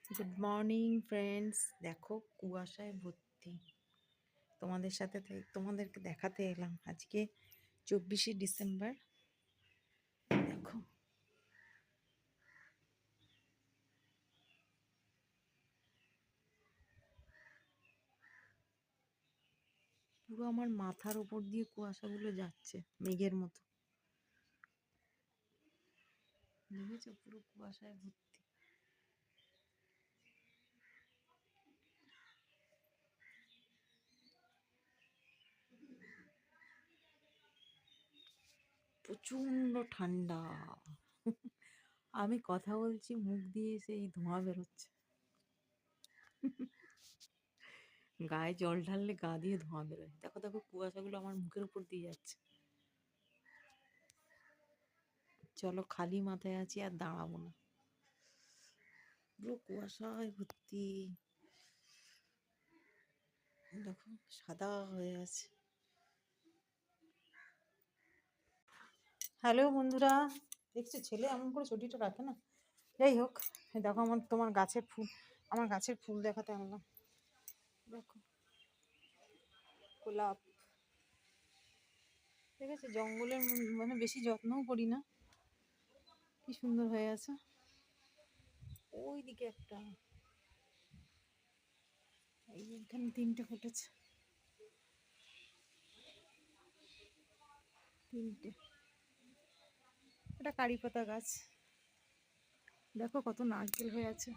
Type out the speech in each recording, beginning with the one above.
Good morning friends. দেখো কুয়াশায় ভর্তি। তোমাদেরকে দেখাতে এলাম আজকে 24শে ডিসেম্বর। দেখো পুরো আমার মাথার উপর দিয়ে কুয়াশাগুলো যাচ্ছে মেঘের মতো। দেখেছো পুরো কুয়াশায় ভর্তি। প্রচন্ড ঠান্ডা। আমি কথা বলছি মুখ দিয়ে সেই ধোঁয়া বেরোচ্ছে। গায়ে জল ঢাললে গা দিয়ে ধোঁয়া বেরোয়। দেখো দেখো কুয়াশাগুলো আমার মুখের উপর দিয়ে যাচ্ছে। চলো খালি মাথায় আছি আর দাঁড়াবো না। পুরো কুয়াশায় ভর্তি। দেখো সাদা হয়ে আছে। হ্যালো বন্ধুরা, দেখছো ছেলে এমন করে ছুটিটা রাখে না। যাই হোক, এই দেখো আমার গাছের ফুল দেখাতে আনলাম। দেখো গোলাপ। ঠিক আছে, জঙ্গলের মানে বেশি যত্নও করি না, কি সুন্দর হয়ে আছে। ওই দিকে একটা, এখানে তিনটে ফুটেছে, তিনটে। এটা কারি পাতা গাছ। দেখো কত নারকেল হয়ে আছে।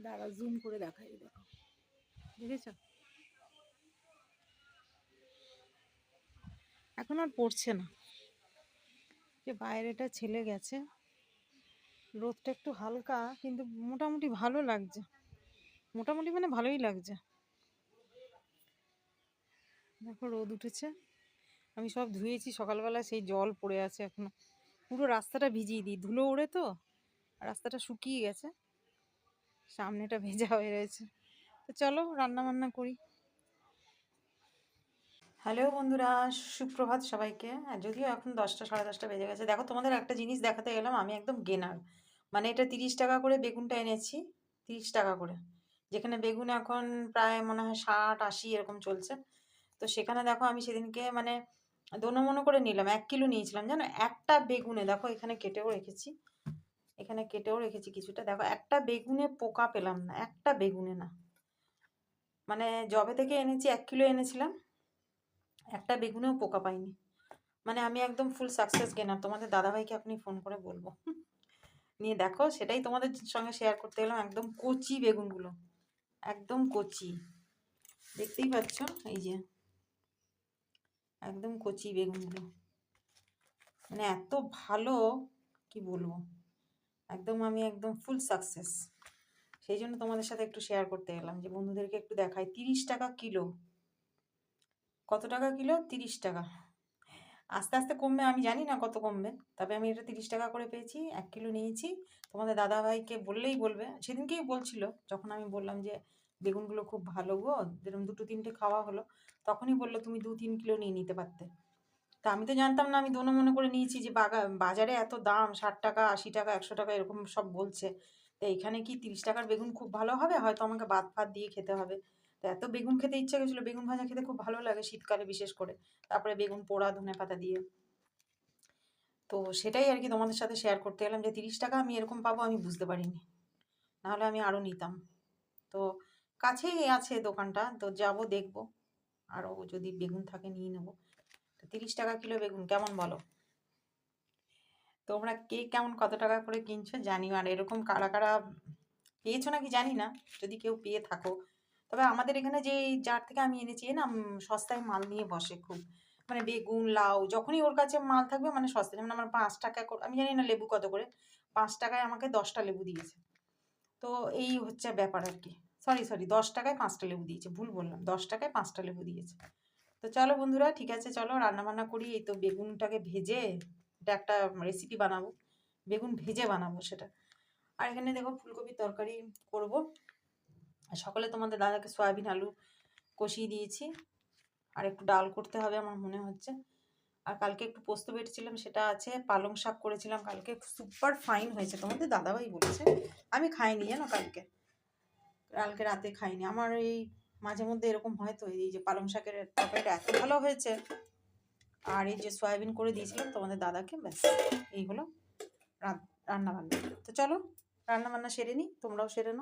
দাঁড়া জুম করে দেখাই। দেখো দেখেছ, এখন আর পড়ছে না। যে বাইরেটা ছেলে গেছে, রোদটা একটু হালকা কিন্তু মোটামুটি ভালো লাগছে। মোটামুটি মানে ভালোই লাগছে। দেখো রোদ উঠেছে। আমি সব ধুয়েছি সকালবেলা, সেই জল পড়ে আছে এখনো। পুরো রাস্তাটা ভিজিয়ে দিই, ধুলো ওড়ে তো রাস্তাটা শুকিয়ে গেছে, সামনেটা ভেজা হয়ে রয়েছে। তো চলো রান্না বান্না করি। হ্যালো বন্ধুরা, সুপ্রভাত সবাইকে। আর যদিও এখন 10টা সাড়ে 10টা বেজে গেছে। দেখো তোমাদের একটা জিনিস দেখাতে গেলাম, আমি একদম গেনার। মানে এটা 30 টাকা করে বেগুনটা এনেছি, 30 টাকা করে। যেখানে বেগুন এখন প্রায় মনে হয় 60-80 এরকম চলছে। তো সেখানে দেখো আমি সেদিনকে মানে দোনো করে নিলাম, 1 কিলো নিয়েছিলাম জানো। একটা বেগুনে দেখো, এখানে কেটেও রেখেছি, এখানে কেটেও রেখেছি কিছুটা। দেখো একটা বেগুনে পোকা পেলাম না, একটা বেগুনে না। মানে যবে থেকে এনেছি, 1 কিলো এনেছিলাম, একটা বেগুনেও পোকা পাইনি। মানে আমি একদম ফুল সাকসেস গেনার। তোমাদের দাদাভাইকে আপনি ফোন করে বলবো। নিয়ে দেখো, সেটাই তোমাদের সঙ্গে শেয়ার করতে গেলাম। একদম কচি বেগুনগুলো, একদম কচি, দেখতেই পাচ্ছ এই যে, একদম কচি বেগুনগুলো। মানে এত ভালো, কি বলবো, একদম আমি একদম ফুল সাকসেস। সেই জন্য তোমাদের সাথে একটু শেয়ার করতে গেলাম, যে বন্ধুদেরকে একটু দেখাই। 30 টাকা কিলো। কত টাকা কিলো? 30 টাকা। আস্তে আস্তে কমবে, আমি জানি না কত কমবে, তবে আমি এটা 30 টাকা করে পেয়েছি, 1 কিলো নিয়েছি। তোমাদের দাদাভাইকে বললেই বলবে। সেদিনকেই বলছিল, যখন আমি বললাম যে বেগুনগুলো খুব ভালো গো, যেরকম 2-3টে খাওয়া হলো, তখনই বললো তুমি 2-3 কিলো নিয়ে নিতে পারতে। তা আমি তো জানতাম না, আমি দোনো মনে করে নিয়েছি যে বাজারে এত দাম, 60 টাকা 80 টাকা 100 টাকা এরকম সব বলছে। তো এখানে কি 30 টাকার বেগুন খুব ভালো হবে? হয়তো আমাকে ভাত ফাত দিয়ে খেতে হবে। তো এত বেগুন খেতে ইচ্ছা গেছিলো, বেগুন ভাজা খেতে খুব ভালো লাগে শীতকালে বিশেষ করে। তারপরে বেগুন পোড়া ধনে পাতা দিয়ে। তো সেটাই আর কি তোমাদের সাথে শেয়ার করতে এলাম, যে 30 টাকা আমি এরকম পাবো আমি বুঝতে পারিনি। নাহলে আমি আরও নিতাম। তো কাছেই আছে দোকানটা, তো যাব দেখবো, আরও যদি বেগুন থাকে নিয়ে নেবো। তো 30 টাকা কিলো বেগুন কেমন বলো? তোমরা কে কেমন কত টাকা করে কিনছো জানিও। আর এরকম কারা কারা পেয়েছো নাকি জানি না, যদি কেউ পেয়ে থাকো। তবে আমাদের এখানে যে যার থেকে আমি এনেছি, এ না সস্তায় মাল নিয়ে বসে খুব। মানে বেগুন লাউ যখনই ওর কাছে মাল থাকবে মানে সস্তা। যেমন আমার 5 টাকা আমি জানি না লেবু কত করে, 5 টাকায় আমাকে 10টা লেবু দিয়েছে। তো এই হচ্ছে ব্যাপার আর কি। সরি সরি, 10 টাকায় 5টা লেবু দিয়েছে, ভুল বললাম, 10 টাকায় 5টা লেবু দিয়েছে। তো চলো বন্ধুরা, ঠিক আছে, চলো রান্না বান্না করি। এই তো বেগুনটাকে ভেজে এটা একটা রেসিপি বানাবো, বেগুন ভেজে বানাবো সেটা। আর এখানে দেখো ফুলকপির তরকারি করব। আর সকালে তোমাদের দাদাকে সয়াবিন আলু কষিয়ে দিয়েছি। আর একটু ডাল করতে হবে আমার মনে হচ্ছে। আর কালকে একটু পোস্ত বেটেছিলাম, সেটা আছে। পালং শাক করেছিলাম কালকে, সুপার ফাইন হয়েছে, তোমাদের দাদাভাই বলেছে। আমি খাইনি জানো কালকে, কালকে রাতে খাইনি। আমার এই মাঝে মধ্যে এরকম হয় তো, এই যে পালং শাকের তরকারিটা এত ভালো হয়েছে। আর এই যে সয়াবিন করে দিয়েছিলাম তোমাদের দাদাকে, ব্যাস এই হলো রান্না বান্না। তো চলো রান্না বান্না সেরে নিই, তোমরাও সেরে নাও।